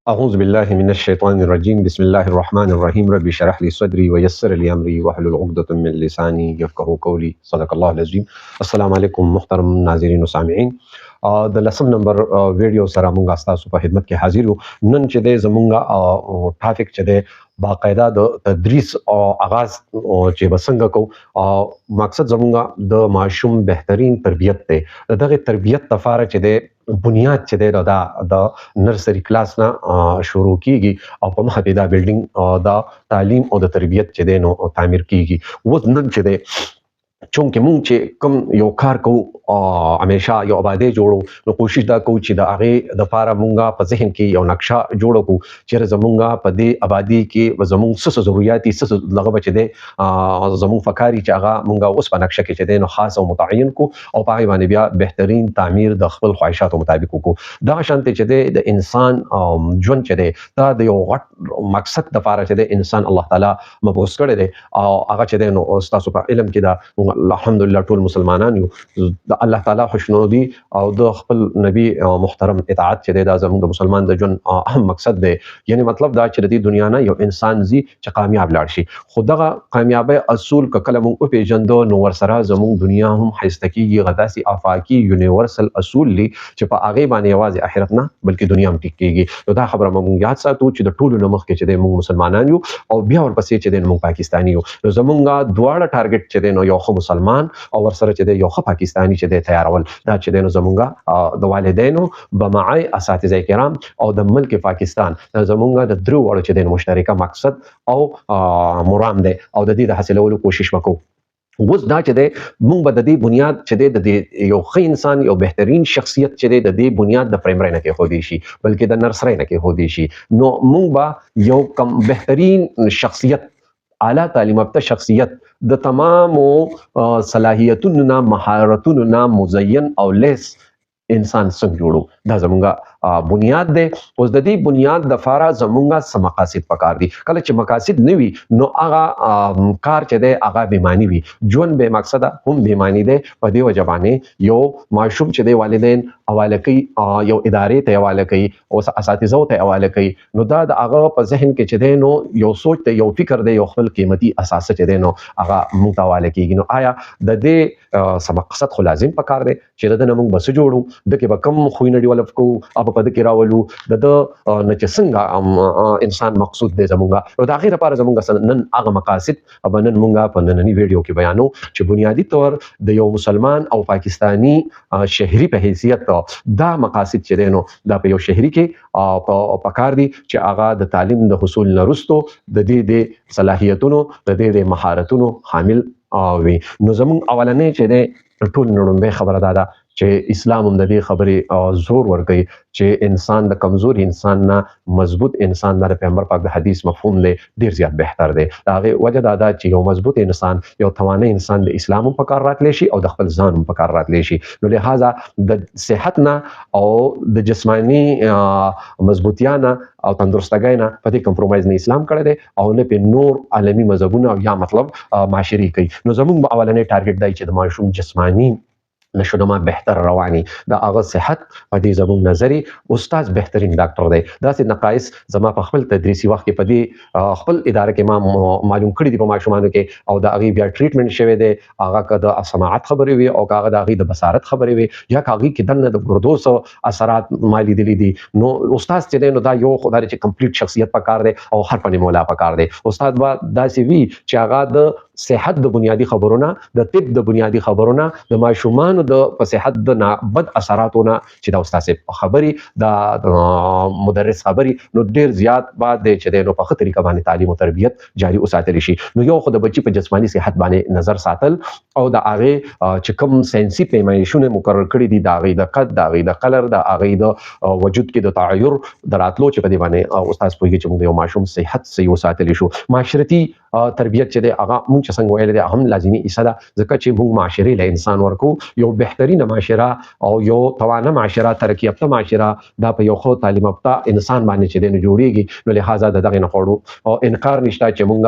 أعوذ بالله من الشيطان الرجيم بسم الله الرحمن الرحيم ربي اشرح لي صدري ويسر لي أمري واحلل عقدة من لساني يفقهوا قولي صدق الله العظيم. السلام علیکم محترم ناظرین او سامعین. د لسم نمبر ویډیو سره مونږ تاسو په خدمت کې حاضر یو. نن چې د زمونږ ټاپک چې د باقاعده د تدریس او آغاز چې بسنګ کو مقصد زمونږ د ماشوم بهترین تربیت دی. دغه تربیت لپاره چې د بنیاد چې دی د نرسری کلاس نه شروع کیږي او په مخه دا بلډینګ د تعلیم او د تربیت چې دی نو تعمیر کیږي. اوس نن چې دی چونکه مونږ چې کوم یو کار کوو همیشه یو آبادی جوړو نو کوشش دا کوو چې د هغې دپاره مونږ په ذهن کې یو نقشه جوړه کړو چیرې زمونږ په دې آبادي کې زمونږ څه ضرورت دي څه دغه به چې دی زمونږ فکاري چې هغه مونږ اوس په نقشه کې چې دی نو خاص او متعین کو او په هغې باندې بیا بهترین تعمیر د خپل خواهشاتو مطابق وکړو. دغه شانتې چې دی د انسان ژوند چې دی دا د یو غټ مقصد دپاره چې دی انسان الله تعالی مبعوث کړی دی او هغه چې دی نو ستاسو په علم کې دا الحمدلله ټول مسلمانان یو د الله تعالی خوشنودي او د خپل نبی محترم اطاعت چې دا زموږ د مسلمان د ژوند اهم مقصد دی. یعنی مطلب دا چې د دې دنیا نه یو انسان زی چې کامیاب لاړ شي. خو دغه کامیابی اصول که کله موږ وپېژندو نو ورسره زموږ دنیا هم ښایسته کېږي. هغه داسې افاقي یونیورسل اصول دي چې په هغې باندې یوازې آخرت نه بلکې دنیا هم ټیک کېږي. نو دا خبره موږ یاد ساتو چې د ټولو نه مخکې چې دی موږ مسلمانان یو او بیا ورپسې چې دی موږ پاکستاني یو. نو زموږ دواړه ټارګټ چې دی نو یو ښه مسلمان او ورسره چې دی یو ښه پاکستاني چې دی تیارول. دا چې دی نو زموږ د والدینو بمعی اساتذه کرام او د ملک پاکستان زموږ د درو وړو چې دی مشترکه مقصد او مرام دی او د دې د حاصلولو کوشش وکړو. اوس دا چې دی موږ به د دې بنیاد چې دی د یو ښه انسان یو بهترین شخصیت چې دی د دې بنیاد د پرایمرۍ نه کېښودی شي بلکې د نرسرۍ نه کېښودی شي. نو موږ به یو کم بهترین شخصیت اعلی تعلیم یافته شخصیت د تمامو صلاحیتونو نه مهارتونو نه مزین او لیس انسان څنګه جوړو. دا زمونږ بنیاد دی. اوس د دې بنیاد دپاره زمونږ څه مقاصد پکار دي. کله چې مقاصد نه وي نو هغه کار چې دی هغه بېمعنی وي. ژوند بې مقصده هم بېمعنی دی. په دې وجه باندې یو ماشوم چې دی والدین حواله کوي یو ادارې ته حواله کوي او اساتذو ته حواله کوي نو دا د هغه په ذهن کې چې دی نو یو سوچ دی یو فکر دی یو خپل قیمتي اساسه چې دی نو هغه موږ ته حواله کېږي. نو آیا د دې څه مقصد خو لازم پکار دی چې د ده نه موږ به څه جوړو د کې به کوم خویونه ډیولپ کوو او په ده کې راولو د ده نه چې څنګه انسان مقصود دی زمونږ. نو د هغې لپاره زمونږ نن هغه مقاصد به نن مونږ په ننني ویډیو کې بیانو چې بنیادي طور د یو مسلمان او پاکستاني شهري په حیثیت دا مقاصد چې دی نو دا په یو شهري کې پکار دي چې هغه د تعلیم د حصول نه وروستو د دې د صلاحیتونو د دې د مهارتونو حامل وي. نو زمونږ اولنۍ چې دی ټول نړومبۍ خبره دا ده چې اسلام هم د دې خبرې زور ورکوي چې انسان د کمزوري انسان نه مضبوط انسان د پیغمبر پاک د حدیث مفهوم دی ډیر زیات بهتر دی. د هغې وجه دا ده چې یو مضبوط انسان یو توانه انسان د اسلام هم په کار راتلی شي او د خپل ځان هم په کار راتلی شي. نو لہذا د صحت نه او د جسمانی مضبوطیا نه او تندرستګۍ نه په دې کمپرومایز نه اسلام کړی دی او نه په نور عالمي مذهبونه یا مطلب معاشري کوي. نو زموږ اولنی ټارګټ دی چې د ماشوم جسمانی نشونما بهتر رواني د هغه صحت په دې زموږ نظري استاد بهترین ډاکټر دی. داسې نقایص زما په خپل تدریسي وخت کې په دې خپل اداره کې ما معلوم کړي دي په ماشومانو کې او د هغې بیا ټریټمنټ شوی دی. هغه که د سماعت خبرې وي او که هغه د هغې د بصارت خبرې وي یا که هغې کې دننه د ګردو څه اثرات ما لیدلي دي. نو استاد چې دی نو دا یو خو دا چې کمپلیټ شخصیت پکار دی او هر فني مولا پکار دی. استاد به داسې وي چې هغه د صحت د بنیادی خبرونه د طب د بنیادی خبرونه د ماشومانو د په صحت د بد اثراتونه چې د استاد خبرې د مدرس خبرې نو ډیر زیات بعد چې د نو په ښه طریقه باندې تعلیم او تربیت جاری وساتل شي. نو یو خو د بچي په جسمانی صحت باندې نظر ساتل او د هغې چې کوم ساینسي پیمایشونه مقرر کړي دي د هغې د قد د هغې د کلر د هغې د وجود کې د تعیر د راتلو چې په دې باندې استاد پوهېږي چې موږ د یو ماشوم صحت صحیح وساتلی شو. معاشرتي تربیت چې دی هغه موږ چې څنګه ویل دي هم لازمي حصہ ده، ځکه چې موږ معاشري له انسان ورکو یو بهترینه معاشره او یو توانه معاشره، ترقی یافته معاشره دا په یو خو تعلیم یافته انسان باندې چې دین جوړیږي. نو لہذا دغه نه خوړو او انکار نشته چې موږ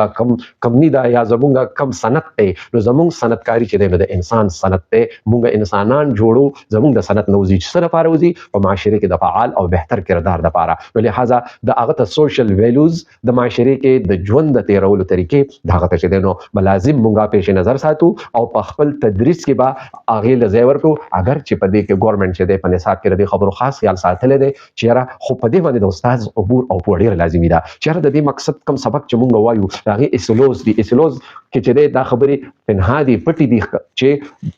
کم نه دا یا زموږ کم صنعت ته، نو زموږ صنعتکاری چې د انسان صنعت ته موږ انسانان جوړو، زموږ د صنعت نوزي سره پاروزي په معاشره کې د فعال او بهتر کردار د پاره. نو لہذا د هغه ته سوشل ویلیوز د معاشره کې د ژوند د تیرولو طریقې د هغه ته چې نو بلازم موږ پیش نظر ساتو او په خپل تدریس کې به هغه لزی ورکو. اگر چې په دې کې ګورنمنت چې د په نصاب کې د خبرو خاص خیال ساتل دي چې را خو په دې باندې د استاد عبور او پوړی لازمي ده چې د دې مقصد کم سبق چې موږ وایو هغه اسلوز دي، اسلوز کې چې دا خبرې پنها دي پټي دي چې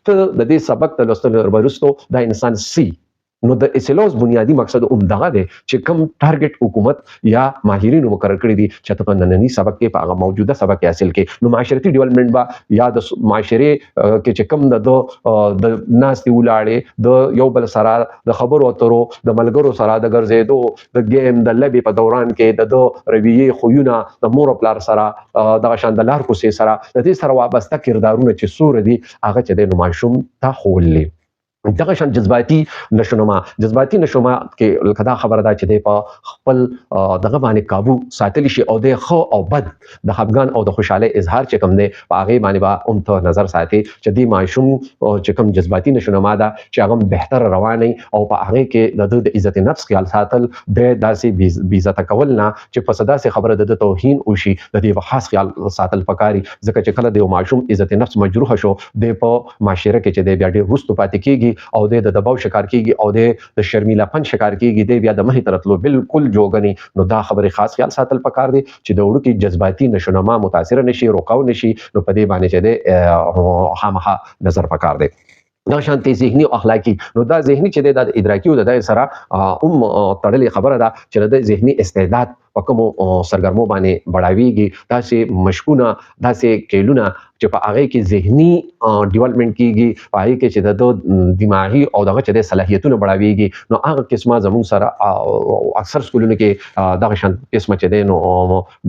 ته د دې سبق ته لوستل ورستو دا انسان سي. نو د اسلوز بنیادی مقصد دغه دی چې کم ټارګټ حکومت یا ماهرینو مقرر کړی دي چې په نننی سبق کې په هغه موجوده سبق کې حاصل کې. نو معاشرتي ډیولپمنٹ با یا د معاشره کې چې کم د ناستي ولاړې د یو بل سره د خبرو اترو د ملګرو سره د ګرځېدو د گیم د لبي په دوران کې د رویه خوونه د مور پلار سره د شاندلار کوسي سره د دې سره وابسته کردارونه چې سور دي هغه چې د ماشوم ته خولې دغه شان جذباتي نشونما کې لکه دا خبره ده چې د په خپل دغه باندې قابو ساتل شي او د خو او بد د خفګان او د خوشاله اظهار چې کوم دی په هغه باندې با ته نظر ساتي چې د ماشوم چې کوم جذباتي نشونما ده چې هغه بهتر رواني او په هغه کې د عزت نفس خیال ساتل د داسې بی عزت کول نه چې په صدا سي خبره د توهین او شي د دې خاص خیال ساتل پکاري. ځکه چې کله د ماشوم عزت نفس مجروح شو د په معاشره کې چې د بیا ډېر رستو پاتې کیږي او د دباو شکار کیږي او د شرمیلا پن شکار کیږي د بیا د مخې ترتلو بالکل جوګنی. نو دا خبره خاص خیال ساتل پکار دي چې د وړو کې جذباتي نشونما متاثر نشي، روکاو نشي. نو په دې باندې چې د خامخا نظر پکار دي. دا شانتي ذهني او اخلاقی، نو دا ذهني چې د ادراکي او د سره تړلې خبره ده چې د ذهني استعداد په کوم سرګرمو باندې بڑاويږي. داسې مشکونه داسې کېلونه چې په هغه کې ذهني ډیولپمنٹ کیږي، په هغه کې چې د دماغي او دغه چې د صلاحیتونو بڑاويږي. نو هغه قسمه زموږ سره اکثر سکولونو کې دغه شان قسمه چې د نو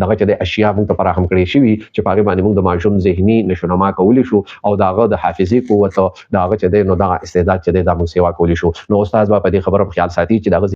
دغه چې د اشیاء موږ ته فراهم کړي شي چې په هغه باندې موږ د ماشوم ذهني نشونما کولی شو او دغه د حافظي قوت دغه چې د نو دغه استعداد چې د موږ سیوا کولی شو. نو استاد په دې خبره خیال ساتي چې دغه